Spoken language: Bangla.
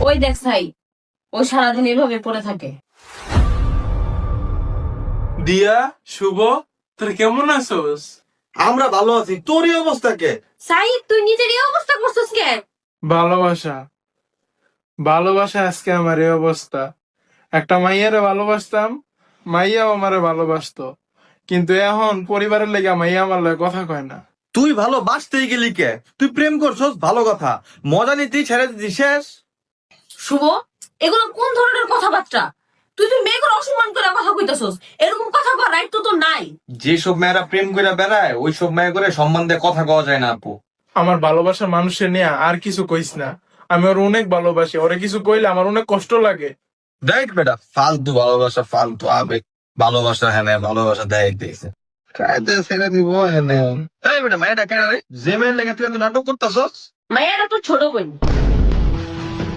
ওই দেখ সাই, ও সারাদিন এভাবে পড়ে থাকে। দিয়া, শুভ, তোর কেমন আছোস? আমরা ভালো আছি, তোর এই অবস্থা কে? সাই, তুই নিজের এই অবস্থা করছিস কেন? ভালোবাসা, ভালোবাসা আজকে আমার এই অবস্থা। একটা মাইয়ারে ভালোবাসতাম, মাইয়াও আমারে ভালোবাসতো, কিন্তু এখন পরিবারের লেগে মাইয়া আমার লগে কথা কয় না। তুই ভালো বাসতেই গেলি কে? তুই প্রেম করছস ভালো কথা, মজা নিতেই ছেড়ে দিতি শেষ। শুভ, এগুলো কোন ধরনের কথাবার্তা? তুই তুই মেয়েগুলো অসম্মান করে কথা কইতাছস। এরকম কথা কর রাইট তো তোর নাই। যেসব মেয়েরা প্রেম করে বেড়ায় ওই সব মেয়ে করে সম্মান দিয়ে কথা কওয়া যায় না আপু। আমার ভালোবাসার মানুষের নিয়ে আর কিছু কইস না। আমি ওর অনেক ভালোবাসি, ওরে কিছু কইলে আমার অনেক কষ্ট লাগে। দেখ বেটা, ফালতু ভালোবাসা, ফালতু আবেগ। ভালোবাসা হ্যাঁ ভালোবাসা দেখ দেখছে কায়দা ছেড়ে দিব হ্যাঁ। এই বেটা, মেয়েটা কেন রে? যে মেয়ের লেগে তুই এত নাটক করতেছস? মায়েরা তো ছোট বোন।